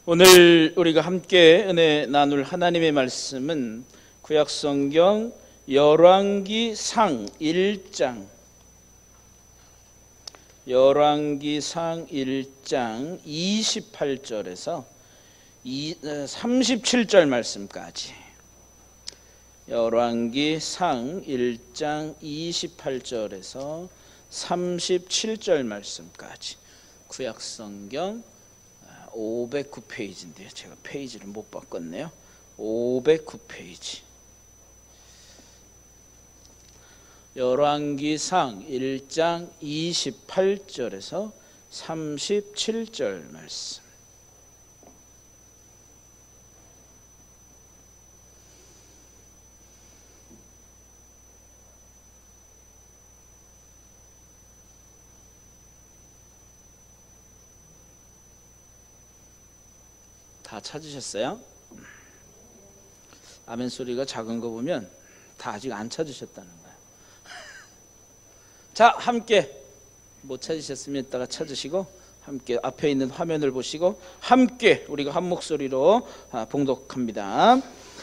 오늘 우리가 함께 은혜 나눌 하나님의 말씀은 구약성경 열왕기상 1장 28절에서 37절 말씀까지, 열왕기상 1장 28절에서 37절 말씀까지, 구약성경 509페이지인데요. 제가 페이지를 못 바꿨네요. 509페이지. 열왕기상 1장 28절에서 37절 말씀. 다 찾으셨어요? 아멘 소리가 작은 거 보면 다 아직 안 찾으셨다는 거예요. 자, 함께 못 찾으셨으면 이따가 찾으시고 함께 앞에 있는 화면을 보시고 함께 우리가 한 목소리로 봉독합니다.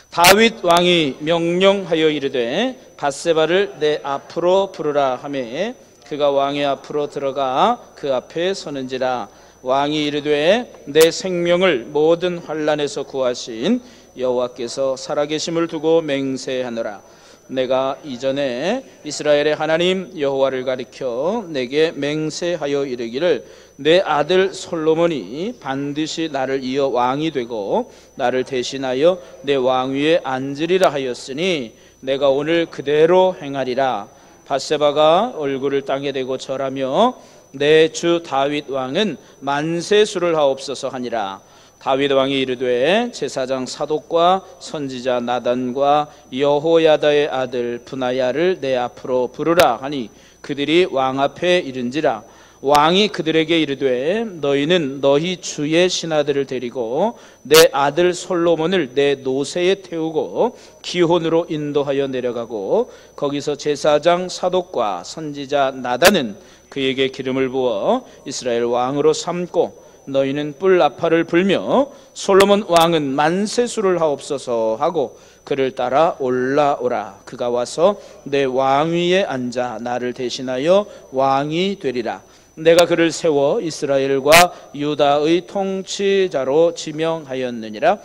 다윗 왕이 명령하여 이르되 밧세바를 내 앞으로 부르라 하매 그가 왕의 앞으로 들어가 그 앞에 서는지라. 왕이 이르되 내 생명을 모든 환난에서 구하신 여호와께서 살아계심을 두고 맹세하노라. 내가 이전에 이스라엘의 하나님 여호와를 가리켜 내게 맹세하여 이르기를 내 아들 솔로몬이 반드시 나를 이어 왕이 되고 나를 대신하여 내 왕위에 앉으리라 하였으니 내가 오늘 그대로 행하리라. 밧세바가 얼굴을 땅에 대고 절하며 내 주 다윗 왕은 만세수를 하옵소서 하니라. 다윗 왕이 이르되 제사장 사독과 선지자 나단과 여호야다의 아들 브나야를 내 앞으로 부르라 하니 그들이 왕 앞에 이른지라. 왕이 그들에게 이르되 너희는 너희 주의 신하들을 데리고 내 아들 솔로몬을 내 노새에 태우고 기혼으로 인도하여 내려가고 거기서 제사장 사독과 선지자 나단은 그에게 기름을 부어 이스라엘 왕으로 삼고 너희는 뿔 나팔을 불며 솔로몬 왕은 만세수를 하옵소서 하고 그를 따라 올라오라. 그가 와서 내 왕위에 앉아 나를 대신하여 왕이 되리라. 내가 그를 세워 이스라엘과 유다의 통치자로 지명하였느니라.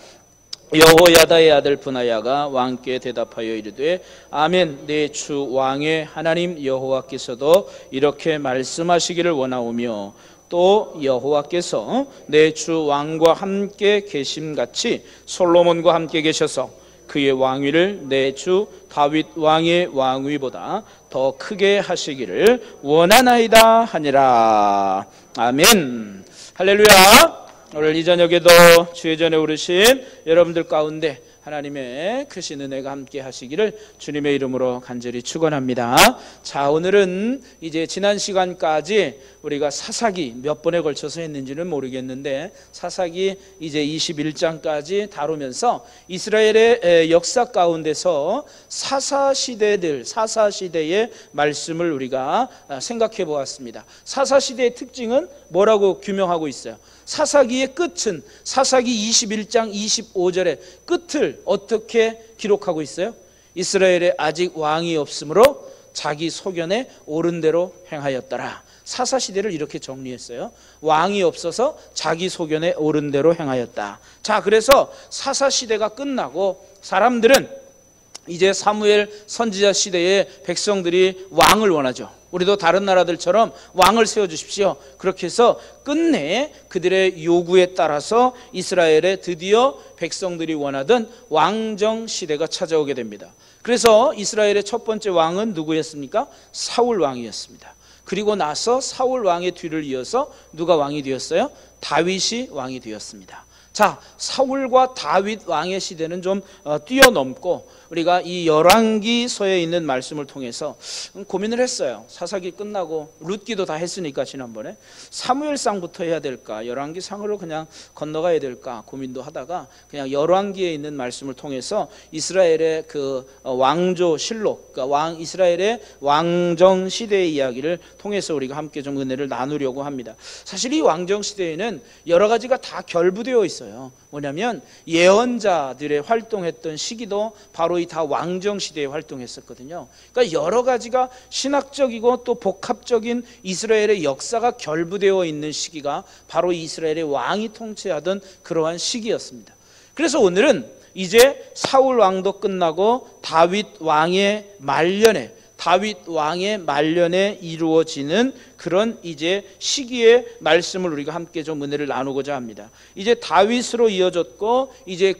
여호야다의 아들 브나야가 왕께 대답하여 이르되 아멘. 내 주 왕의 하나님 여호와께서도 이렇게 말씀하시기를 원하오며 또 여호와께서 내 주 왕과 함께 계심같이 솔로몬과 함께 계셔서 그의 왕위를 내 주 다윗 왕의 왕위보다 더 크게 하시기를 원하나이다 하니라. 아멘. 할렐루야. 오늘 이 저녁에도 주의 전에 오르신 여러분들 가운데 하나님의 크신 은혜가 함께 하시기를 주님의 이름으로 간절히 축원합니다. 자, 오늘은 이제 지난 시간까지 우리가 사사기 몇 번에 걸쳐서 했는지는 모르겠는데 사사기 이제 21장까지 다루면서 이스라엘의 역사 가운데서 사사시대의 말씀을 우리가 생각해 보았습니다. 사사시대의 특징은 뭐라고 규명하고 있어요? 사사기의 끝은 사사기 21장 25절의 끝을 어떻게 기록하고 있어요? 이스라엘에 아직 왕이 없으므로 자기 소견에 옳은 대로 행하였더라. 사사시대를 이렇게 정리했어요. 왕이 없어서 자기 소견에 옳은 대로 행하였다. 자, 그래서 사사시대가 끝나고 사람들은 이제 사무엘 선지자 시대에 백성들이 왕을 원하죠. 우리도 다른 나라들처럼 왕을 세워주십시오. 그렇게 해서 끝내 그들의 요구에 따라서 이스라엘에 드디어 백성들이 원하던 왕정 시대가 찾아오게 됩니다. 그래서 이스라엘의 첫 번째 왕은 누구였습니까? 사울 왕이었습니다. 그리고 나서 사울 왕의 뒤를 이어서 누가 왕이 되었어요? 다윗이 왕이 되었습니다. 자, 사울과 다윗 왕의 시대는 좀 뛰어넘고 우리가 이 열왕기서에 있는 말씀을 통해서 고민을 했어요. 사사기 끝나고 룻기도 다 했으니까 지난번에 사무엘상부터 해야 될까, 열왕기상으로 그냥 건너가야 될까 고민도 하다가 그냥 열왕기에 있는 말씀을 통해서 이스라엘의 그 왕조 실록, 그러니까 이스라엘의 왕정 시대의 이야기를 통해서 우리가 함께 좀 은혜를 나누려고 합니다. 사실 이 왕정 시대에는 여러 가지가 다 결부되어 있어요. 시기였어요. 뭐냐면 예언자들의 활동했던 시기도 바로 이 다 왕정 시대에 활동했었거든요. 그러니까 여러 가지가 신학적이고 또 복합적인 이스라엘의 역사가 결부되어 있는 시기가 바로 이스라엘의 왕이 통치하던 그러한 시기였습니다. 그래서 오늘은 이제 사울 왕도 끝나고 다윗 왕의 말년에 이루어지는 그런 이제 시기의 말씀을 우리가 함께 좀 은혜를 나누고자 합니다. 이제 다윗으로 이어졌고 이제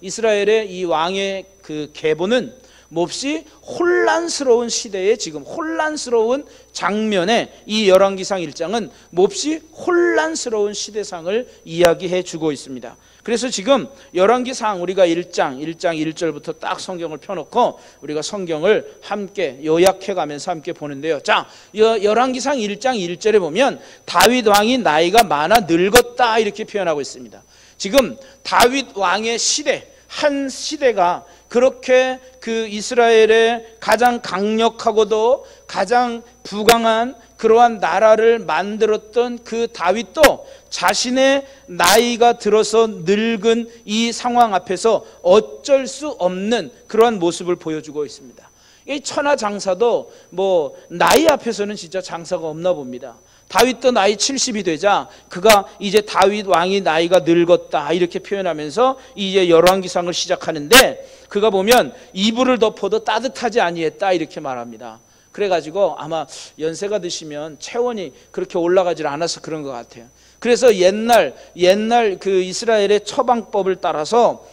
이스라엘의 이 왕의 그 계보는 몹시 혼란스러운 시대에 지금 혼란스러운 장면에 이 열왕기상 1장은 몹시 혼란스러운 시대상을 이야기해 주고 있습니다. 그래서 지금 열왕기상 우리가 1장 1절부터 딱 성경을 펴놓고 우리가 성경을 함께 요약해 가면서 함께 보는데요. 자, 열왕기상 1장 1절에 보면 다윗 왕이 나이가 많아 늙었다 이렇게 표현하고 있습니다. 지금 다윗 왕의 시대, 한 시대가 그렇게 그 이스라엘의 가장 강력하고도 가장 부강한 그러한 나라를 만들었던 그 다윗도 자신의 나이가 들어서 늙은 이 상황 앞에서 어쩔 수 없는 그러한 모습을 보여주고 있습니다. 이 천하장사도 뭐 나이 앞에서는 진짜 장사가 없나 봅니다. 다윗도 나이 70이 되자 그가 이제 다윗 왕이 나이가 늙었다 이렇게 표현하면서 이제 열왕기상을 시작하는데 그가 보면 이불을 덮어도 따뜻하지 아니했다 이렇게 말합니다. 그래가지고 아마 연세가 드시면 체온이 그렇게 올라가질 않아서 그런 것 같아요. 그래서 옛날 그 이스라엘의 처방법을 따라서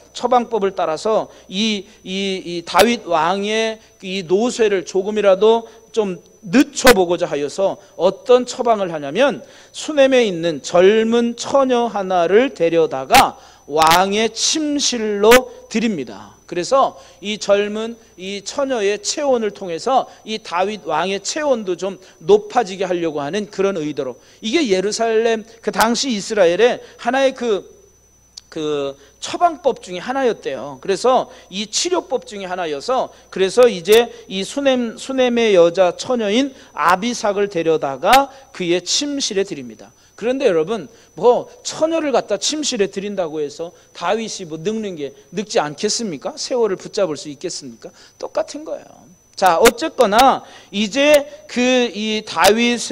이 다윗 왕의 이 노쇠를 조금이라도 좀 늦춰보고자 하여서 어떤 처방을 하냐면 수넴에 있는 젊은 처녀 하나를 데려다가 왕의 침실로 드립니다. 그래서 이 젊은 이 처녀의 체온을 통해서 이 다윗 왕의 체온도 좀 높아지게 하려고 하는 그런 의도로, 이게 예루살렘 그 당시 이스라엘의 하나의 그 처방법 중에 하나였대요. 그래서 이 치료법 중에 하나여서 그래서 이제 이 수넴의 여자 처녀인 아비삭을 데려다가 그의 침실에 드립니다. 그런데 여러분, 뭐 처녀를 갖다 침실에 드린다고 해서 다윗이 뭐 늙지 않겠습니까? 세월을 붙잡을 수 있겠습니까? 똑같은 거예요. 자, 어쨌거나 이제 이 다윗이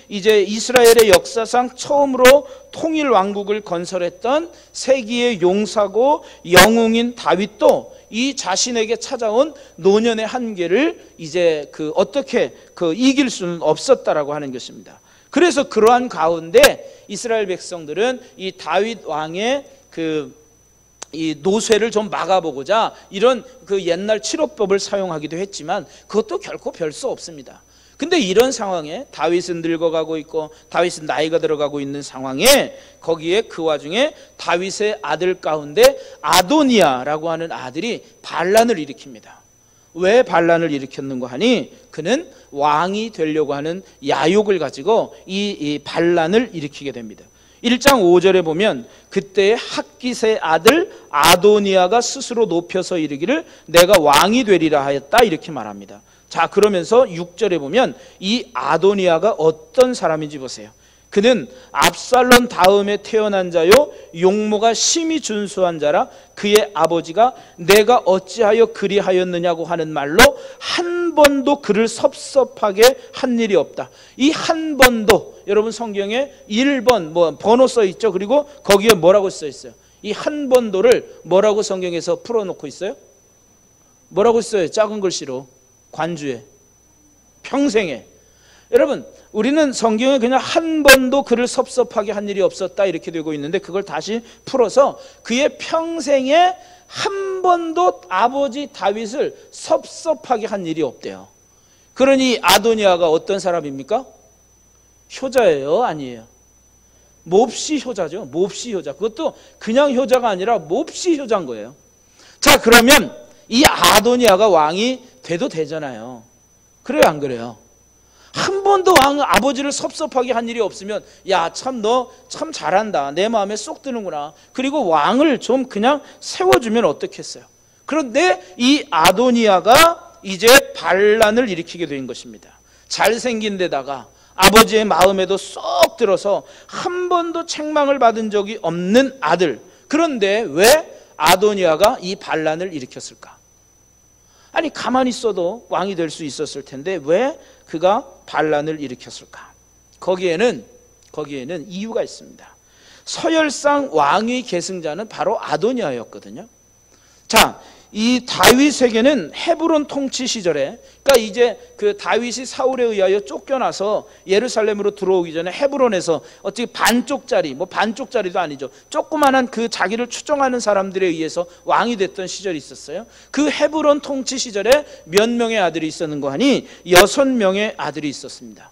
이제 이스라엘의 역사상 처음으로 통일 왕국을 건설했던 세기의 용사고 영웅인 다윗도 이 자신에게 찾아온 노년의 한계를 이제 어떻게 이길 수는 없었다라고 하는 것입니다. 그래서 그러한 가운데 이스라엘 백성들은 이 다윗 왕의 이 노쇠를 좀 막아보고자 이런 그 옛날 치료법을 사용하기도 했지만 그것도 결코 별 수 없습니다. 근데 이런 상황에 다윗은 늙어가고 있고 다윗은 나이가 들어가고 있는 상황에 거기에 그 와중에 다윗의 아들 가운데 아도니아라고 하는 아들이 반란을 일으킵니다. 왜 반란을 일으켰는가 하니 그는 왕이 되려고 하는 야욕을 가지고 이 반란을 일으키게 됩니다. 1장 5절에 보면 그때의 핫깃의 아들 아도니아가 스스로 높여서 이르기를 내가 왕이 되리라 하였다 이렇게 말합니다. 자, 그러면서 6절에 보면 이 아도니아가 어떤 사람인지 보세요. 그는 압살롬 다음에 태어난 자요 용모가 심히 준수한 자라 그의 아버지가 내가 어찌하여 그리하였느냐고 하는 말로 한 번도 그를 섭섭하게 한 일이 없다. 이 한 번도, 여러분 성경에 1번 번호 써 있죠. 그리고 거기에 뭐라고 써 있어요? 이 한 번도를 뭐라고 성경에서 풀어놓고 있어요? 뭐라고 써요? 작은 글씨로 관주에 평생에. 여러분, 우리는 성경에 그냥 한 번도 그를 섭섭하게 한 일이 없었다 이렇게 되고 있는데 그걸 다시 풀어서 그의 평생에 한 번도 아버지 다윗을 섭섭하게 한 일이 없대요. 그러니 아도니아가 어떤 사람입니까? 효자예요? 아니에요? 몹시 효자죠. 몹시 효자. 그것도 그냥 효자가 아니라 몹시 효자인 거예요. 자, 그러면 이 아도니아가 왕이 돼도 되잖아요. 그래요, 안 그래요? 한 번도 아버지를 섭섭하게 한 일이 없으면 야, 참 너 참 잘한다, 내 마음에 쏙 드는구나, 그리고 왕을 좀 그냥 세워주면 어떻겠어요? 그런데 이 아도니아가 이제 반란을 일으키게 된 것입니다. 잘생긴 데다가 아버지의 마음에도 쏙 들어서 한 번도 책망을 받은 적이 없는 아들. 그런데 왜 아도니아가 이 반란을 일으켰을까? 아니 가만히 있어도 왕이 될 수 있었을 텐데 왜 그가 반란을 일으켰을까? 거기에는 이유가 있습니다. 서열상 왕위 계승자는 바로 아도니아였거든요. 자, 이 다윗에게는 헤브론 통치 시절에, 그러니까 이제 그 다윗이 사울에 의하여 쫓겨나서 예루살렘으로 들어오기 전에 헤브론에서 어떻게 반쪽짜리, 뭐 반쪽짜리도 아니죠, 조그만한 그 자기를 추종하는 사람들에 의해서 왕이 됐던 시절이 있었어요. 그 헤브론 통치 시절에 몇 명의 아들이 있었는가 하니 6명의 아들이 있었습니다.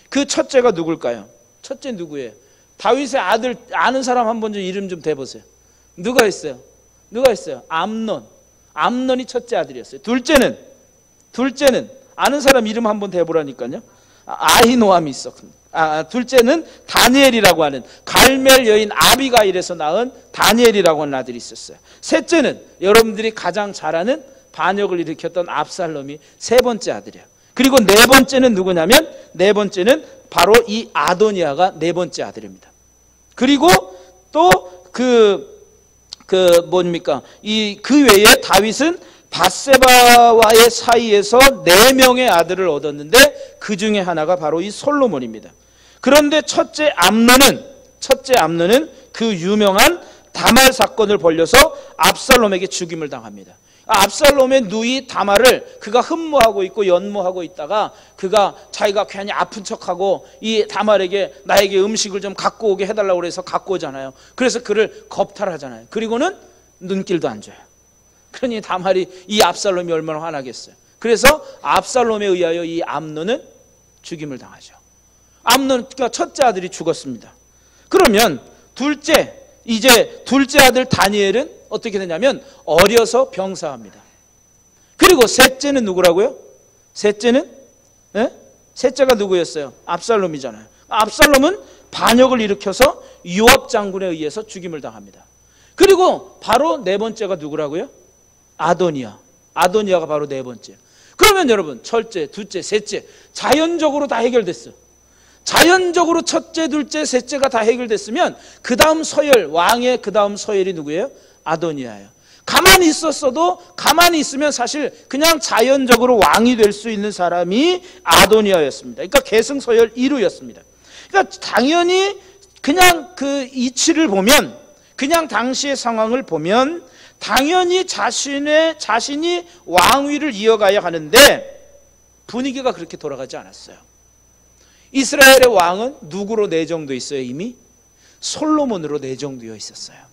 그 첫째가 누굴까요? 첫째 누구예요? 다윗의 아들 아는 사람 한 번 좀 이름 좀 대보세요. 누가 있어요? 암논이 첫째 아들이었어요. 둘째는 아는 사람 이름 한번 대보라니까요. 아히노함이 있었습니다. 둘째는 다니엘이라고 하는 갈멜 여인 아비가일에서 낳은 다니엘이라고 하는 아들이 있었어요. 셋째는 여러분들이 가장 잘 아는 반역을 일으켰던 압살롬이 세 번째 아들이에요. 그리고 네 번째는 누구냐면, 네 번째는 바로 이 아도니아가 네 번째 아들입니다. 그리고 또 그 외에 다윗은 밧세바와의 사이에서 4명의 아들을 얻었는데 그 중에 하나가 바로 이 솔로몬입니다. 그런데 첫째 암논은 그 유명한 다말 사건을 벌려서 압살롬에게 죽임을 당합니다. 압살롬의 누이 다말을 그가 흠모하고 있고 연모하고 있다가 그가 자기가 괜히 아픈 척하고 이 다말에게 나에게 음식을 좀 갖고 오게 해달라고 그래서 갖고 오잖아요. 그래서 그를 겁탈하잖아요. 그리고는 눈길도 안 줘요. 그러니 다말이 이 압살롬이 얼마나 화나겠어요. 그래서 압살롬에 의하여 이 암논은 죽임을 당하죠. 암논, 첫째 아들이 죽었습니다. 그러면 둘째 아들 다니엘은 어떻게 되냐면 어려서 병사합니다. 그리고 셋째는 누구라고요? 셋째가 누구였어요? 압살롬이잖아요. 압살롬은 반역을 일으켜서 요압 장군에 의해서 죽임을 당합니다. 그리고 바로 네 번째가 누구라고요? 아도니아가 바로 네 번째. 그러면 여러분, 첫째, 둘째, 셋째 자연적으로 다 해결됐어요. 자연적으로 첫째, 둘째, 셋째가 다 해결됐으면 그 다음 서열, 왕의 그 다음 서열이 누구예요? 아도니아예요. 가만히 있으면 사실 그냥 자연적으로 왕이 될 수 있는 사람이 아도니아였습니다. 그러니까 계승서열 1위였습니다. 그러니까 당연히 그냥 그 이치를 보면, 그냥 당시의 상황을 보면 당연히 자신이 왕위를 이어가야 하는데 분위기가 그렇게 돌아가지 않았어요. 이스라엘의 왕은 누구로 내정되어 있어요? 이미 솔로몬으로 내정되어 있었어요.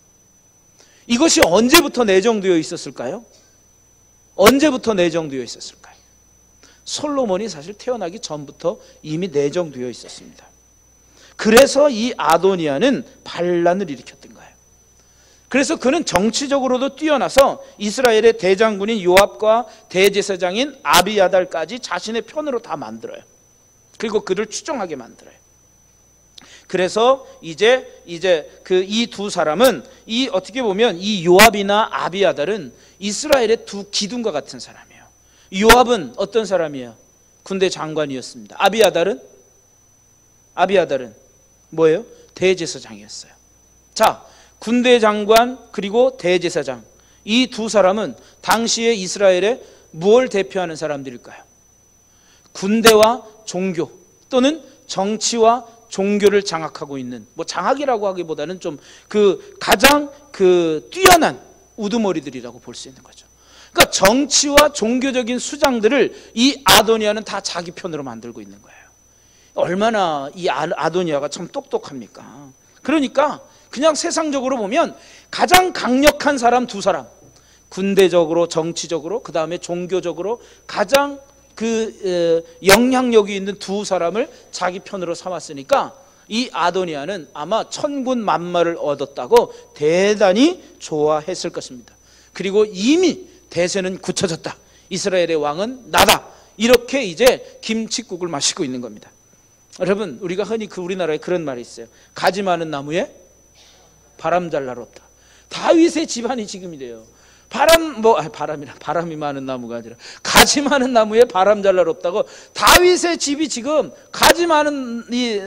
이것이 언제부터 내정되어 있었을까요? 솔로몬이 사실 태어나기 전부터 이미 내정되어 있었습니다. 그래서 이 아도니아는 반란을 일으켰던 거예요. 그래서 그는 정치적으로도 뛰어나서 이스라엘의 대장군인 요압과 대제사장인 아비야달까지 자신의 편으로 다 만들어요. 그리고 그를 추종하게 만들어요. 그래서 이제 그 이 두 사람은 어떻게 보면 이 요압이나 아비야달은 이스라엘의 두 기둥과 같은 사람이에요. 요압은 어떤 사람이에요? 군대 장관이었습니다. 아비야달은 뭐예요? 대제사장이었어요. 자, 군대 장관 그리고 대제사장, 이 두 사람은 당시에 이스라엘에 무엇을 대표하는 사람들일까요? 군대와 종교 또는 정치와 종교를 장악하고 있는, 뭐 장악이라고 하기보다는 좀 가장 뛰어난 우두머리들이라고 볼 수 있는 거죠. 그러니까 정치와 종교적인 수장들을 이 아도니아는 다 자기 편으로 만들고 있는 거예요. 얼마나 이 아도니아가 참 똑똑합니까? 그러니까 그냥 세상적으로 보면 가장 강력한 사람 두 사람, 군대적으로, 정치적으로, 그 다음에 종교적으로 가장 영향력이 있는 두 사람을 자기 편으로 삼았으니까 이 아도니아는 아마 천군 만마를 얻었다고 대단히 좋아했을 것입니다. 그리고 이미 대세는 굳혀졌다. 이스라엘의 왕은 나다. 이렇게 이제 김칫국을 마시고 있는 겁니다. 여러분, 우리가 흔히 우리나라에 그런 말이 있어요. 가지 많은 나무에 바람 잘 날 없다. 다윗의 집안이 지금 이래요. 바람이 많은 나무가 아니라 가지 많은 나무에 바람 잘 날 없다고. 다윗의 집이 지금 가지 많은 이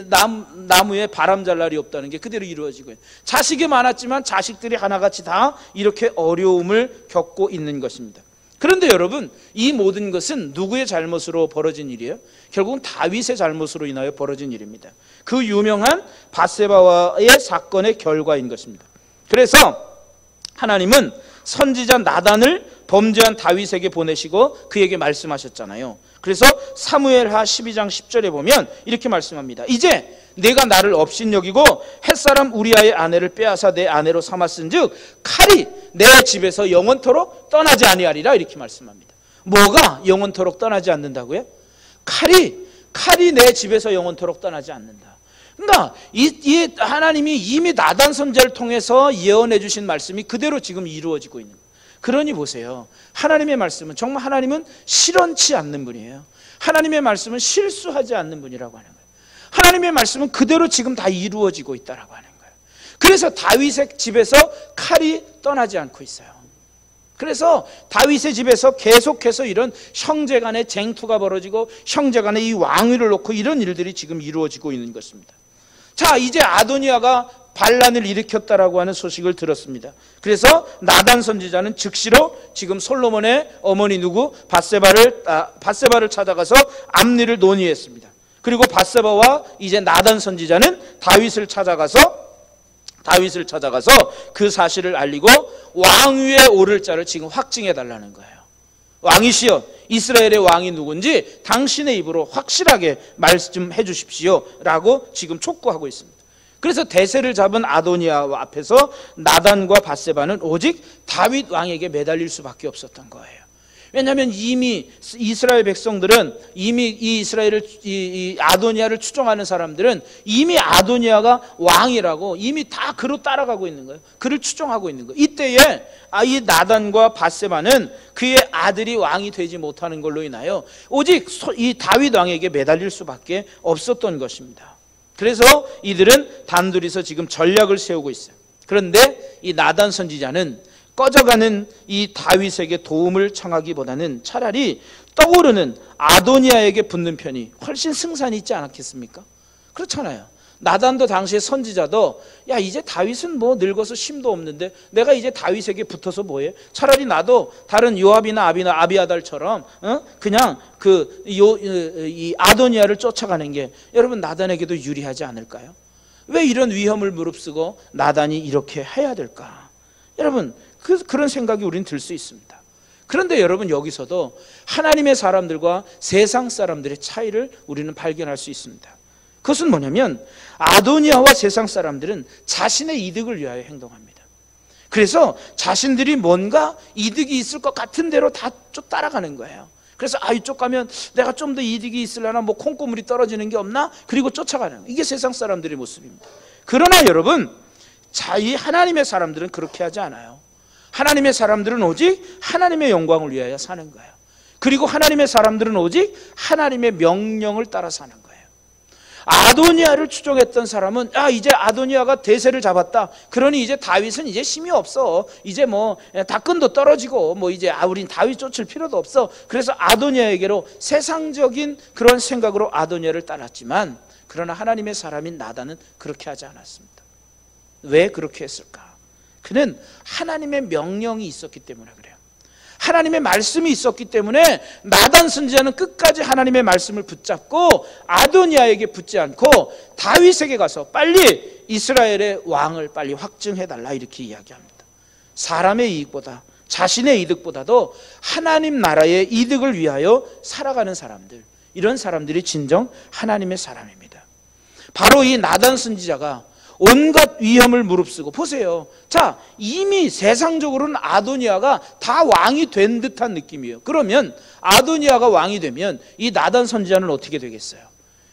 나무에 바람 잘 날이 없다는 게 그대로 이루어지고요. 자식이 많았지만 자식들이 하나같이 다 이렇게 어려움을 겪고 있는 것입니다. 그런데 여러분, 이 모든 것은 누구의 잘못으로 벌어진 일이에요? 결국은 다윗의 잘못으로 인하여 벌어진 일입니다. 그 유명한 밧세바와의 사건의 결과인 것입니다. 그래서 하나님은 선지자 나단을 범죄한 다윗에게 보내시고 그에게 말씀하셨잖아요. 그래서 사무엘하 12장 10절에 보면 이렇게 말씀합니다. 이제 내가 나를 업신여기고 햇사람 우리아의 아내를 빼앗아 내 아내로 삼았은즉 칼이 내 집에서 영원토록 떠나지 아니하리라, 이렇게 말씀합니다. 뭐가 영원토록 떠나지 않는다고요? 칼이 내 집에서 영원토록 떠나지 않는다. 그러니까 이 하나님이 이미 나단 선지자를 통해서 예언해 주신 말씀이 그대로 지금 이루어지고 있는 거예요. 그러니 보세요. 하나님의 말씀은 정말, 하나님은 실언치 않는 분이에요. 하나님의 말씀은 실수하지 않는 분이라고 하는 거예요. 하나님의 말씀은 그대로 지금 다 이루어지고 있다라고 하는 거예요. 그래서 다윗의 집에서 칼이 떠나지 않고 있어요. 그래서 다윗의 집에서 계속해서 이런 형제 간의 쟁투가 벌어지고 형제 간의 이 왕위를 놓고 이런 일들이 지금 이루어지고 있는 것입니다. 자, 이제 아도니아가 반란을 일으켰다라고 하는 소식을 들었습니다. 그래서 나단 선지자는 즉시로 지금 솔로몬의 어머니 누구 밧세바를 찾아가서 앞일을 논의했습니다. 그리고 밧세바와 이제 나단 선지자는 다윗을 찾아가서 그 사실을 알리고 왕위에 오를 자를 지금 확증해 달라는 거예요. 왕이시여, 이스라엘의 왕이 누군지 당신의 입으로 확실하게 말씀해 주십시오 라고 지금 촉구하고 있습니다. 그래서 대세를 잡은 아도니아 앞에서 나단과 밧세바는 오직 다윗 왕에게 매달릴 수밖에 없었던 거예요. 왜냐하면 이미 이스라엘 백성들은, 이미 이 아도니아를 추종하는 사람들은 이미 아도니아가 왕이라고 이미 다 그로 따라가고 있는 거예요. 그를 추종하고 있는 거예요. 이때에 이 나단과 밧세바는 그의 아들이 왕이 되지 못하는 걸로 인하여 오직 이 다윗 왕에게 매달릴 수밖에 없었던 것입니다. 그래서 이들은 단둘이서 지금 전략을 세우고 있어요. 그런데 이 나단 선지자는 꺼져가는 이 다윗에게 도움을 청하기보다는 차라리 떠오르는 아도니아에게 붙는 편이 훨씬 승산이 있지 않았겠습니까? 그렇잖아요. 나단도 당시에 선지자도, 야, 이제 다윗은 뭐 늙어서 힘도 없는데 내가 이제 다윗에게 붙어서 뭐해? 차라리 나도 다른 요압이나 아비아달처럼 그냥 이 아도니아를 쫓아가는 게 여러분 나단에게도 유리하지 않을까요? 왜 이런 위험을 무릅쓰고 나단이 이렇게 해야 될까? 여러분, 그런 생각이 우리는 들 수 있습니다. 그런데 여러분, 여기서도 하나님의 사람들과 세상 사람들의 차이를 우리는 발견할 수 있습니다. 그것은 뭐냐면 아도니아와 세상 사람들은 자신의 이득을 위하여 행동합니다. 그래서 자신들이 뭔가 이득이 있을 것 같은 대로 다 따라가는 거예요. 그래서 이쪽 가면 내가 좀 더 이득이 있으려나, 뭐 콩고물이 떨어지는 게 없나, 그리고 쫓아가는 거예요. 이게 세상 사람들의 모습입니다. 그러나 여러분, 이 하나님의 사람들은 그렇게 하지 않아요. 하나님의 사람들은 오직 하나님의 영광을 위하여 사는 거예요. 그리고 하나님의 사람들은 오직 하나님의 명령을 따라 사는 거예요. 아도니아를 추종했던 사람은 이제 아도니아가 대세를 잡았다. 그러니 이제 다윗은 이제 힘이 없어. 이제 뭐 다끈도 떨어지고 뭐 이제 우린 다윗 쫓을 필요도 없어. 그래서 아도니아에게로 세상적인 그런 생각으로 아도니아를 따랐지만, 그러나 하나님의 사람인 나단은 그렇게 하지 않았습니다. 왜 그렇게 했을까? 그는 하나님의 명령이 있었기 때문에 그래요. 하나님의 말씀이 있었기 때문에 나단 선지자는 끝까지 하나님의 말씀을 붙잡고 아도니아에게 붙지 않고 다윗에게 가서 빨리 이스라엘의 왕을 빨리 확증해달라, 이렇게 이야기합니다. 사람의 이익보다, 자신의 이득보다도 하나님 나라의 이득을 위하여 살아가는 사람들, 이런 사람들이 진정 하나님의 사람입니다. 바로 이 나단 선지자가 온갖 위험을 무릅쓰고, 보세요. 자, 이미 세상적으로는 아도니아가 다 왕이 된 듯한 느낌이에요. 그러면 아도니아가 왕이 되면 이 나단 선지자는 어떻게 되겠어요?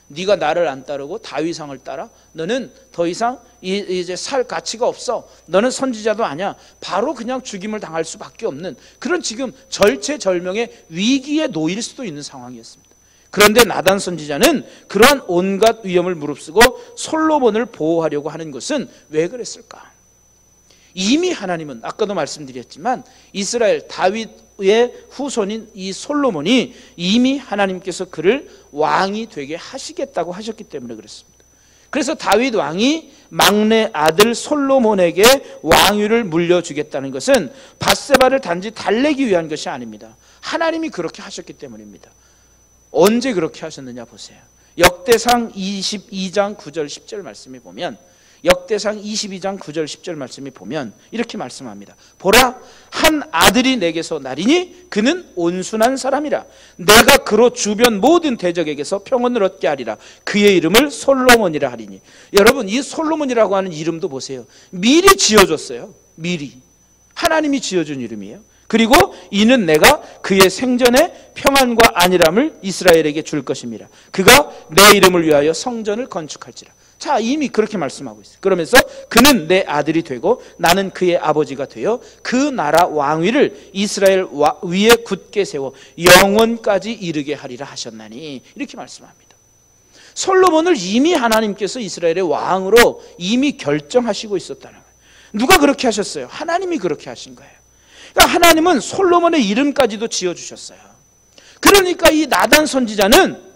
네가 나를 안 따르고 다윗왕을 따라? 너는 더 이상 이제 살 가치가 없어. 너는 선지자도 아니야. 바로 그냥 죽임을 당할 수밖에 없는 그런 지금 절체절명의 위기에 놓일 수도 있는 상황이었습니다. 그런데 나단 선지자는 그러한 온갖 위험을 무릅쓰고 솔로몬을 보호하려고 하는 것은 왜 그랬을까? 이미 하나님은 아까도 말씀드렸지만 이스라엘 다윗의 후손인 이 솔로몬이 이미 하나님께서 그를 왕이 되게 하시겠다고 하셨기 때문에 그렇습니다. 그래서 다윗 왕이 막내 아들 솔로몬에게 왕위를 물려주겠다는 것은 밧세바를 단지 달래기 위한 것이 아닙니다. 하나님이 그렇게 하셨기 때문입니다. 언제 그렇게 하셨느냐 보세요. 역대상 22장 9절 10절 말씀에 보면, 역대상 22장 9절 10절 말씀에 보면 이렇게 말씀합니다. 보라, 한 아들이 내게서 나리니 그는 온순한 사람이라. 내가 그로 주변 모든 대적에게서 평온을 얻게 하리라. 그의 이름을 솔로몬이라 하리니. 여러분, 이 솔로몬이라고 하는 이름도 보세요. 미리 지어줬어요. 미리 하나님이 지어준 이름이에요. 그리고 이는 내가 그의 생전에 평안과 안일함을 이스라엘에게 줄 것입니다. 그가 내 이름을 위하여 성전을 건축할지라. 자, 이미 그렇게 말씀하고 있어요. 그러면서 그는 내 아들이 되고 나는 그의 아버지가 되어 그 나라 왕위를 이스라엘 위에 굳게 세워 영원까지 이르게 하리라 하셨나니, 이렇게 말씀합니다. 솔로몬을 이미 하나님께서 이스라엘의 왕으로 이미 결정하시고 있었다는 거예요. 누가 그렇게 하셨어요? 하나님이 그렇게 하신 거예요. 그러니까 하나님은 솔로몬의 이름까지도 지어주셨어요. 그러니까 이 나단 선지자는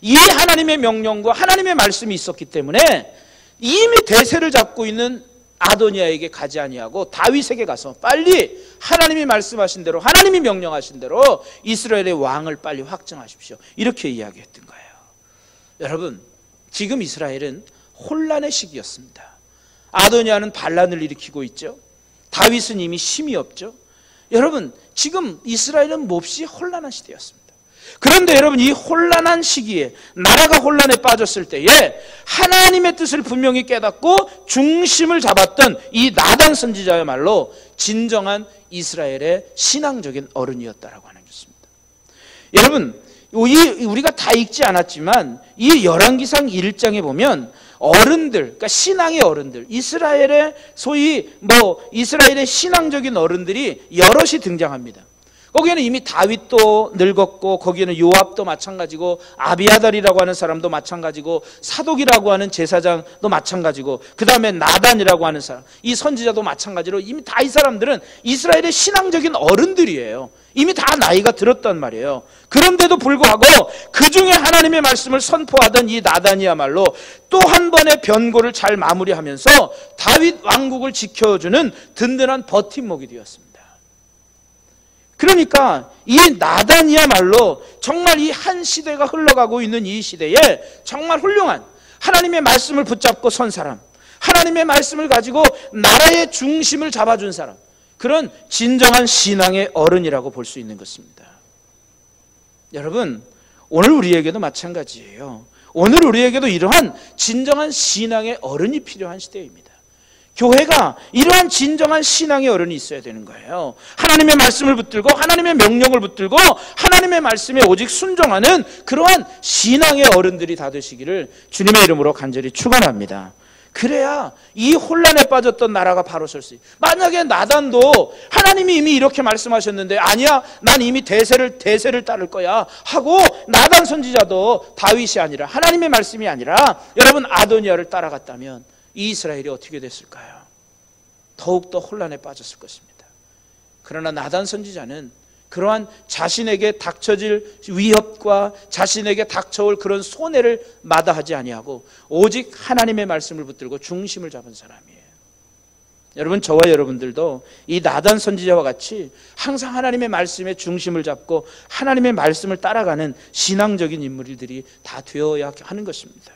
이 하나님의 명령과 하나님의 말씀이 있었기 때문에 이미 대세를 잡고 있는 아도니아에게 가지 아니하고 다윗에게 가서 빨리 하나님이 말씀하신 대로, 하나님이 명령하신 대로 이스라엘의 왕을 빨리 확정하십시오, 이렇게 이야기했던 거예요. 여러분, 지금 이스라엘은 혼란의 시기였습니다. 아도니아는 반란을 일으키고 있죠. 다윗은 이미 힘이 없죠. 여러분, 지금 이스라엘은 몹시 혼란한 시대였습니다. 그런데 여러분, 이 혼란한 시기에, 나라가 혼란에 빠졌을 때에 하나님의 뜻을 분명히 깨닫고 중심을 잡았던 이 나단 선지자야말로 진정한 이스라엘의 신앙적인 어른이었다라고 하는 것입니다. 여러분, 우리가 다 읽지 않았지만 이 열왕기상 1장에 보면 어른들, 그러니까 신앙의 어른들, 이스라엘의 소위 이스라엘의 신앙적인 어른들이 여럿이 등장합니다. 거기에는 이미 다윗도 늙었고, 거기에는 요압도 마찬가지고, 아비아달이라고 하는 사람도 마찬가지고, 사독이라고 하는 제사장도 마찬가지고, 그 다음에 나단이라고 하는 사람, 이 선지자도 마찬가지로 이미 다 이 사람들은 이스라엘의 신앙적인 어른들이에요. 이미 다 나이가 들었단 말이에요. 그런데도 불구하고 그 중에 하나님의 말씀을 선포하던 이 나단이야말로 또 한 번의 변고를 잘 마무리하면서 다윗 왕국을 지켜주는 든든한 버팀목이 되었습니다. 그러니까 이 나단이야말로 정말 이 한 시대가 흘러가고 있는 이 시대에 정말 훌륭한 하나님의 말씀을 붙잡고 선 사람, 하나님의 말씀을 가지고 나라의 중심을 잡아준 사람, 그런 진정한 신앙의 어른이라고 볼 수 있는 것입니다. 여러분, 오늘 우리에게도 마찬가지예요. 오늘 우리에게도 이러한 진정한 신앙의 어른이 필요한 시대입니다. 교회가 이러한 진정한 신앙의 어른이 있어야 되는 거예요. 하나님의 말씀을 붙들고 하나님의 명령을 붙들고 하나님의 말씀에 오직 순종하는 그러한 신앙의 어른들이 다 되시기를 주님의 이름으로 간절히 축원합니다. 그래야 이 혼란에 빠졌던 나라가 바로 설 수 있어요. 만약에 나단도 하나님이 이미 이렇게 말씀하셨는데 아니야, 난 이미 대세를 따를 거야 하고 나단 선지자도 다윗이 아니라, 하나님의 말씀이 아니라 여러분 아도니아를 따라갔다면 이 이스라엘이 어떻게 됐을까요? 더욱더 혼란에 빠졌을 것입니다. 그러나 나단 선지자는 그러한 자신에게 닥쳐질 위협과 자신에게 닥쳐올 그런 손해를 마다하지 아니하고 오직 하나님의 말씀을 붙들고 중심을 잡은 사람이에요. 여러분, 저와 여러분들도 이 나단 선지자와 같이 항상 하나님의 말씀에 중심을 잡고 하나님의 말씀을 따라가는 신앙적인 인물들이 다 되어야 하는 것입니다.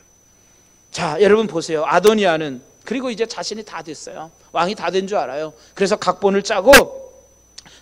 자, 여러분 보세요. 아도니아는 그리고 이제 자신이 다 됐어요. 왕이 다 된 줄 알아요. 그래서 각본을 짜고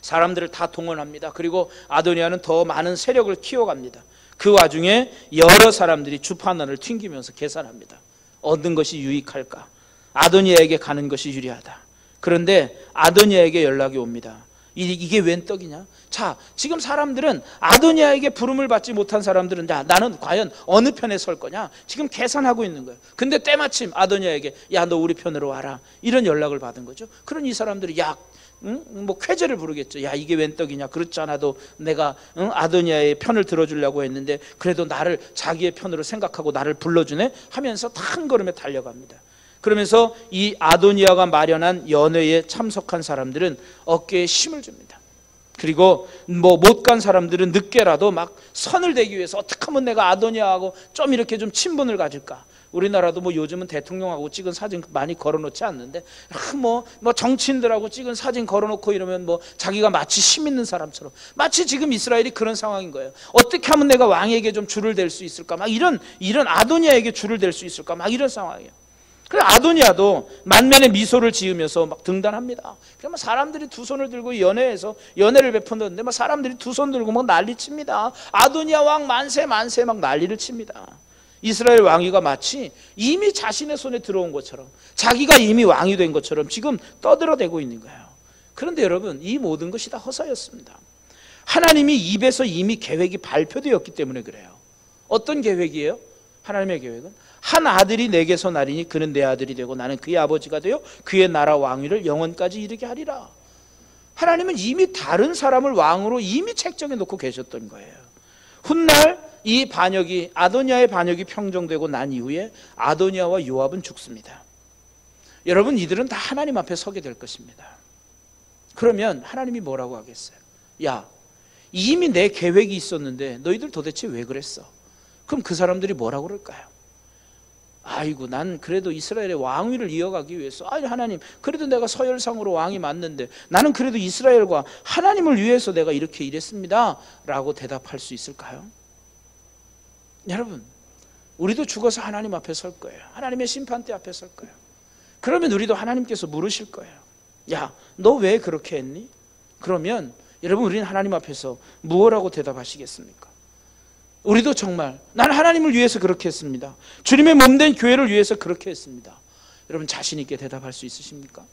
사람들을 다 동원합니다. 그리고 아도니아는 더 많은 세력을 키워갑니다. 그 와중에 여러 사람들이 주판단을 튕기면서 계산합니다. 얻는 것이 유익할까? 아도니아에게 가는 것이 유리하다. 그런데 아도니아에게 연락이 옵니다. 이게 웬 떡이냐? 자, 지금 사람들은 아도니아에게 부름을 받지 못한 사람들은 나는 과연 어느 편에 설 거냐? 지금 계산하고 있는 거예요. 근데 때마침 아도니아에게 야, 너 우리 편으로 와라, 이런 연락을 받은 거죠. 그런 이 사람들이 쾌재를 부르겠죠. 야, 이게 웬 떡이냐? 그렇지 않아도 내가 아도니아의 편을 들어주려고 했는데 그래도 나를 자기의 편으로 생각하고 나를 불러주네 하면서 한 걸음에 달려갑니다. 그러면서 이 아도니아가 마련한 연회에 참석한 사람들은 어깨에 힘을 줍니다. 그리고 못 간 사람들은 늦게라도 막 선을 대기 위해서 어떻게 하면 내가 아도니아하고 좀 이렇게 좀 친분을 가질까. 우리나라도 요즘은 대통령하고 찍은 사진 많이 걸어놓지 않는데 정치인들하고 찍은 사진 걸어놓고 이러면 자기가 마치 힘 있는 사람처럼, 마치 지금 이스라엘이 그런 상황인 거예요. 어떻게 하면 내가 왕에게 좀 줄을 댈 수 있을까, 막 이런 아도니아에게 줄을 댈 수 있을까, 막 이런 상황이에요. 그래 아도니아도 만면의 미소를 지으면서 막 등단합니다. 그러면 사람들이 두 손을 들고 연회에서 연회를 베푼다는데 사람들이 두 손 들고 막 난리칩니다. 아도니아 왕 만세 만세 막 난리를 칩니다. 이스라엘 왕위가 마치 이미 자신의 손에 들어온 것처럼, 자기가 이미 왕이 된 것처럼 지금 떠들어대고 있는 거예요. 그런데 여러분, 이 모든 것이 다 허사였습니다. 하나님이 입에서 이미 계획이 발표되었기 때문에 그래요. 어떤 계획이에요? 하나님의 계획은 한 아들이 내게서 나리니 그는 내 아들이 되고 나는 그의 아버지가 되어 그의 나라 왕위를 영원까지 이르게 하리라. 하나님은 이미 다른 사람을 왕으로 이미 책정해 놓고 계셨던 거예요. 훗날 이 반역이, 아도니아의 반역이 평정되고 난 이후에 아도니아와 요압은 죽습니다. 여러분, 이들은 다 하나님 앞에 서게 될 것입니다. 그러면 하나님이 뭐라고 하겠어요? 야, 이미 내 계획이 있었는데 너희들 도대체 왜 그랬어? 그럼 그 사람들이 뭐라고 그럴까요? 아이고, 난 그래도 이스라엘의 왕위를 이어가기 위해서, 아니 하나님, 그래도 내가 서열상으로 왕이 맞는데 나는 그래도 이스라엘과 하나님을 위해서 내가 이렇게 일했습니다 라고 대답할 수 있을까요? 여러분, 우리도 죽어서 하나님 앞에 설 거예요. 하나님의 심판대 앞에 설 거예요. 그러면 우리도 하나님께서 물으실 거예요. 야, 너 왜 그렇게 했니? 그러면 여러분, 우리는 하나님 앞에서 무엇라고 대답하시겠습니까? 우리도 정말 나는 하나님을 위해서 그렇게 했습니다, 주님의 몸된 교회를 위해서 그렇게 했습니다, 여러분 자신 있게 대답할 수 있으십니까?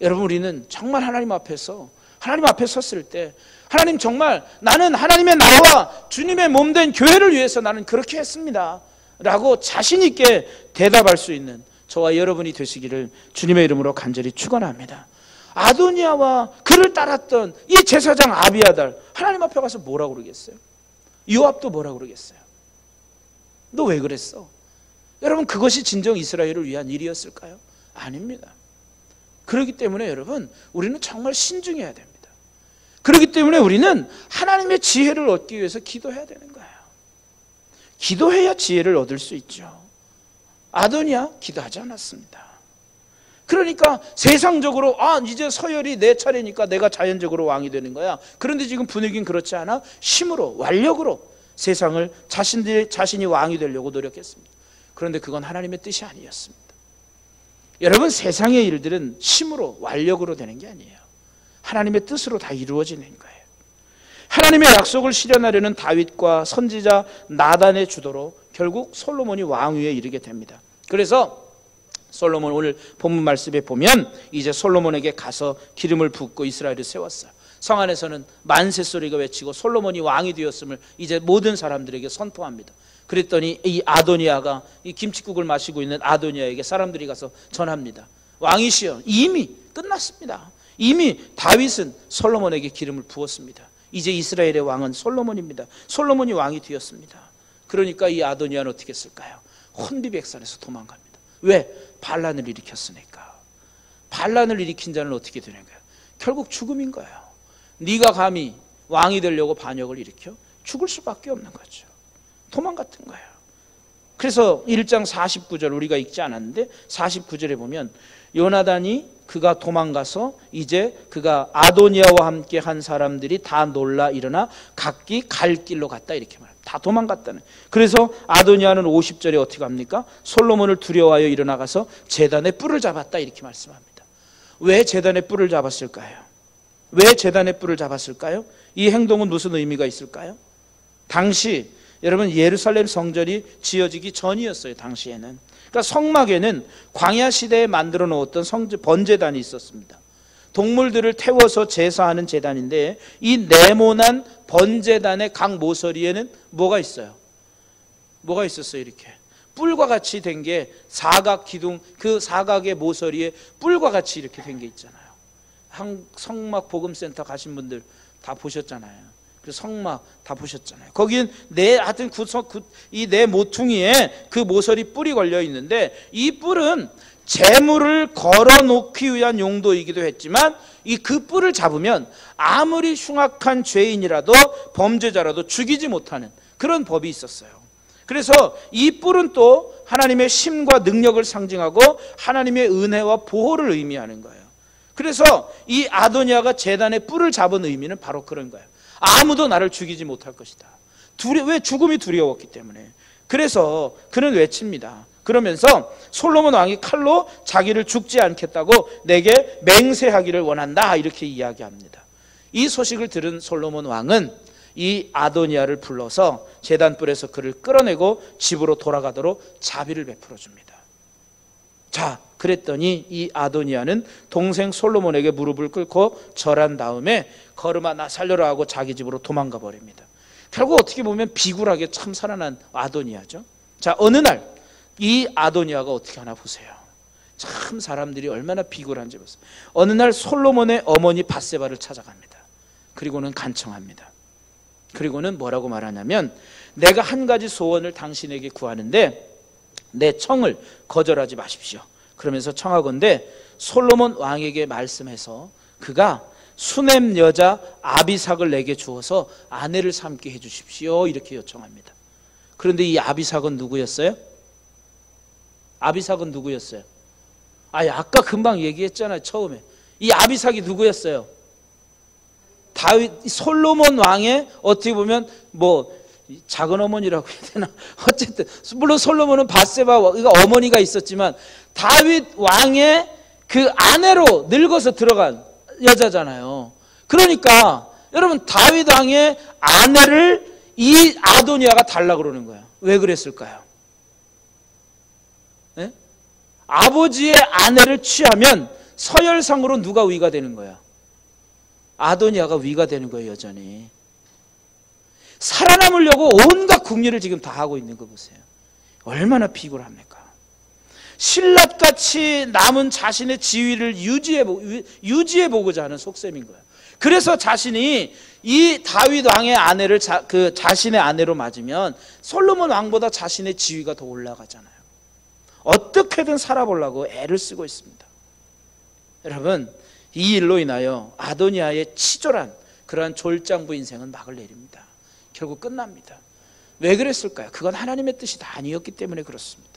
여러분, 우리는 정말 하나님 앞에 섰을 때, 하나님, 정말 나는 하나님의 나라와 주님의 몸된 교회를 위해서 나는 그렇게 했습니다 라고 자신 있게 대답할 수 있는 저와 여러분이 되시기를 주님의 이름으로 간절히 축원합니다. 아도니아와 그를 따랐던 이 제사장 아비아달, 하나님 앞에 가서 뭐라고 그러겠어요? 요압도 뭐라고 그러겠어요? 너 왜 그랬어? 여러분, 그것이 진정 이스라엘을 위한 일이었을까요? 아닙니다. 그렇기 때문에 여러분, 우리는 정말 신중해야 됩니다. 그렇기 때문에 우리는 하나님의 지혜를 얻기 위해서 기도해야 되는 거예요. 기도해야 지혜를 얻을 수 있죠. 아도니아 기도하지 않았습니다. 그러니까 세상적으로 이제 서열이 내 차례니까 내가 자연적으로 왕이 되는 거야. 그런데 지금 분위기는 그렇지 않아. 힘으로, 완력으로 세상을 자신이 왕이 되려고 노력했습니다. 그런데 그건 하나님의 뜻이 아니었습니다. 여러분, 세상의 일들은 힘으로, 완력으로 되는 게 아니에요. 하나님의 뜻으로 다 이루어지는 거예요. 하나님의 약속을 실현하려는 다윗과 선지자 나단의 주도로 결국 솔로몬이 왕위에 이르게 됩니다. 그래서 솔로몬, 오늘 본문 말씀에 보면 이제 솔로몬에게 가서 기름을 붓고 이스라엘을 세웠어요. 성 안에서는 만세 소리가 외치고 솔로몬이 왕이 되었음을 이제 모든 사람들에게 선포합니다. 그랬더니 이 아도니아가, 이 김칫국을 마시고 있는 아도니아에게 사람들이 가서 전합니다. 왕이시여, 이미 끝났습니다. 이미 다윗은 솔로몬에게 기름을 부었습니다. 이제 이스라엘의 왕은 솔로몬입니다. 솔로몬이 왕이 되었습니다. 그러니까 이 아도니아는 어떻게 했을까요? 혼비백산에서 도망갑니다. 왜? 반란을 일으켰으니까. 반란을 일으킨 자는 어떻게 되는 거예요? 결국 죽음인 거예요. 네가 감히 왕이 되려고 반역을 일으켜? 죽을 수밖에 없는 거죠. 도망갔던 거예요. 그래서 1장 49절 우리가 읽지 않았는데 49절에 보면 요나단이 그가 도망가서 이제 그가 아도니아와 함께 한 사람들이 다 놀라 일어나 각기 갈 길로 갔다, 이렇게 말합니다. 다 도망갔다는. 그래서 아도니아는 50절에 어떻게 합니까? 솔로몬을 두려워하여 일어나가서 제단의 뿔을 잡았다, 이렇게 말씀합니다. 왜 제단의 뿔을 잡았을까요? 왜 제단의 뿔을 잡았을까요? 이 행동은 무슨 의미가 있을까요? 당시 여러분, 예루살렘 성전이 지어지기 전이었어요. 당시에는. 그러니까 성막에는 광야 시대에 만들어 놓았던 번제단이 있었습니다. 동물들을 태워서 제사하는 제단인데, 이 네모난 번제단의 각 모서리에는 뭐가 있어요? 뭐가 있었어요? 이렇게 뿔과 같이 된 게 사각 기둥, 그 사각의 모서리에 뿔과 같이 이렇게 된 게 있잖아요. 성막 복음센터 가신 분들 다 보셨잖아요. 그리고 성막 다 보셨잖아요. 거긴 하여튼 이 네 모퉁이에 그 모서리 뿔이 걸려 있는데, 이 뿔은 재물을 걸어놓기 위한 용도이기도 했지만, 그 뿔을 잡으면 아무리 흉악한 죄인이라도 범죄자라도 죽이지 못하는 그런 법이 있었어요. 그래서 이 뿔은 또 하나님의 힘과 능력을 상징하고 하나님의 은혜와 보호를 의미하는 거예요. 그래서 이 아도니아가 제단의 뿔을 잡은 의미는 바로 그런 거예요. 아무도 나를 죽이지 못할 것이다. 왜? 죽음이 두려웠기 때문에. 그래서 그는 외칩니다. 그러면서 솔로몬 왕이 칼로 자기를 죽지 않겠다고 내게 맹세하기를 원한다, 이렇게 이야기합니다. 이 소식을 들은 솔로몬 왕은 이 아도니아를 불러서 제단불에서 그를 끌어내고 집으로 돌아가도록 자비를 베풀어 줍니다. 자, 그랬더니 이 아도니아는 동생 솔로몬에게 무릎을 꿇고 절한 다음에 걸음아 나 살려라 하고 자기 집으로 도망가 버립니다. 결국 어떻게 보면 비굴하게 참 살아난 아도니아죠. 자, 어느 날 이 아도니아가 어떻게 하나 보세요. 참 사람들이 얼마나 비굴한지 보세요. 어느 날 솔로몬의 어머니 밧세바를 찾아갑니다. 그리고는 간청합니다. 그리고는 뭐라고 말하냐면, 내가 한 가지 소원을 당신에게 구하는데 내 청을 거절하지 마십시오. 그러면서 청하건대 솔로몬 왕에게 말씀해서 그가 수넴 여자 아비삭을 내게 주어서 아내를 삼게 해주십시오, 이렇게 요청합니다. 그런데 이 아비삭은 누구였어요? 아비삭은 누구였어요? 아까 금방 얘기했잖아요. 처음에 이 아비삭이 누구였어요? 다윗, 솔로몬 왕의 어떻게 보면 뭐 작은 어머니라고 해야 되나? 어쨌든 물론 솔로몬은 밧세바 어머니가 있었지만 다윗 왕의 그 아내로 늙어서 들어간 여자잖아요. 그러니까 여러분, 다윗 왕의 아내를 이 아도니아가 달라고 그러는 거예요. 왜 그랬을까요? 네? 아버지의 아내를 취하면 서열상으로 누가 위가 되는 거야? 아도니아가 위가 되는 거예요. 여전히 살아남으려고 온갖 궁리를 지금 다 하고 있는 거 보세요. 얼마나 비굴합니까? 신라같이 남은 자신의 지위를 유지해보고자 하는 속셈인 거예요. 그래서 자신이 이 다윗 왕의 아내를 자신의 아내로 맞으면 솔로몬 왕보다 자신의 지위가 더 올라가잖아요. 어떻게든 살아보려고 애를 쓰고 있습니다. 여러분, 이 일로 인하여 아도니아의 치졸한 그러한 졸장부 인생은 막을 내립니다. 결국 끝납니다. 왜 그랬을까요? 그건 하나님의 뜻이 다 아니었기 때문에 그렇습니다.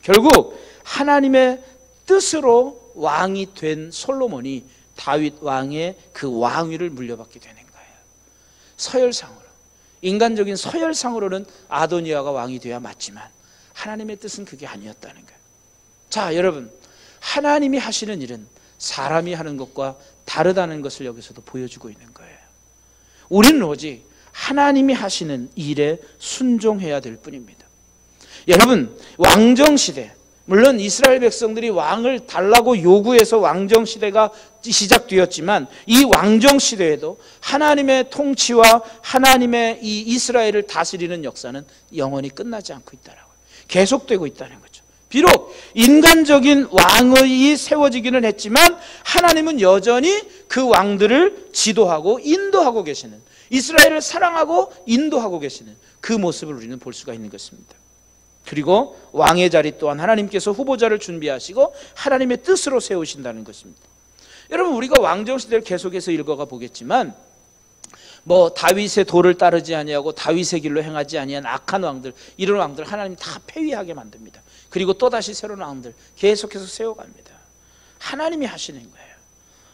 결국 하나님의 뜻으로 왕이 된 솔로몬이 다윗 왕의 그 왕위를 물려받게 되는 거예요. 서열상으로, 인간적인 서열상으로는 아도니아가 왕이 되어야 맞지만 하나님의 뜻은 그게 아니었다는 거예요. 자, 여러분, 하나님이 하시는 일은 사람이 하는 것과 다르다는 것을 여기서도 보여주고 있는 거예요. 우리는 오직 하나님이 하시는 일에 순종해야 될 뿐입니다. 여러분, 왕정시대, 물론 이스라엘 백성들이 왕을 달라고 요구해서 왕정시대가 시작되었지만 이 왕정시대에도 하나님의 통치와 하나님의 이 이스라엘을 다스리는 역사는 영원히 끝나지 않고 있다라고요. 계속되고 있다는 거죠. 비록 인간적인 왕이 세워지기는 했지만 하나님은 여전히 그 왕들을 지도하고 인도하고 계시는, 이스라엘을 사랑하고 인도하고 계시는 그 모습을 우리는 볼 수가 있는 것입니다. 그리고 왕의 자리 또한 하나님께서 후보자를 준비하시고 하나님의 뜻으로 세우신다는 것입니다. 여러분, 우리가 왕정시대를 계속해서 읽어가 보겠지만 뭐 다윗의 도를 따르지 아니하고 다윗의 길로 행하지 아니한 악한 왕들, 이런 왕들 하나님 다 폐위하게 만듭니다. 그리고 또다시 새로운 왕들 계속해서 세워갑니다. 하나님이 하시는 거예요.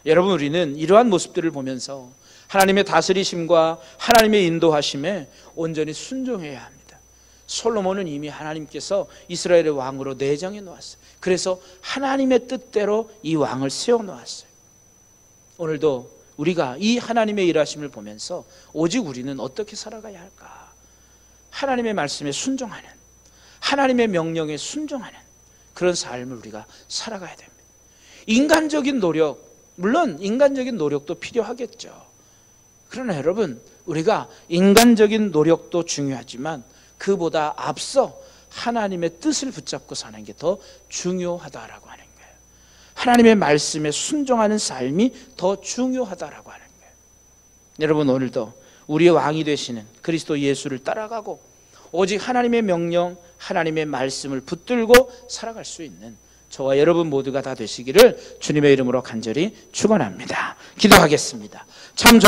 여러분, 우리는 이러한 모습들을 보면서 하나님의 다스리심과 하나님의 인도하심에 온전히 순종해야 합니다. 솔로몬은 이미 하나님께서 이스라엘의 왕으로 내정해 놓았어요. 그래서 하나님의 뜻대로 이 왕을 세워 놓았어요. 오늘도 우리가 이 하나님의 일하심을 보면서 오직 우리는 어떻게 살아가야 할까? 하나님의 말씀에 순종하는, 하나님의 명령에 순종하는 그런 삶을 우리가 살아가야 됩니다. 인간적인 노력, 물론 인간적인 노력도 필요하겠죠. 그러나 여러분, 우리가 인간적인 노력도 중요하지만 그보다 앞서 하나님의 뜻을 붙잡고 사는 게 더 중요하다라고 하는 거예요. 하나님의 말씀에 순종하는 삶이 더 중요하다라고 하는 거예요. 여러분, 오늘도 우리의 왕이 되시는 그리스도 예수를 따라가고 오직 하나님의 명령, 하나님의 말씀을 붙들고 살아갈 수 있는 저와 여러분 모두가 다 되시기를 주님의 이름으로 간절히 축원합니다. 기도하겠습니다. 참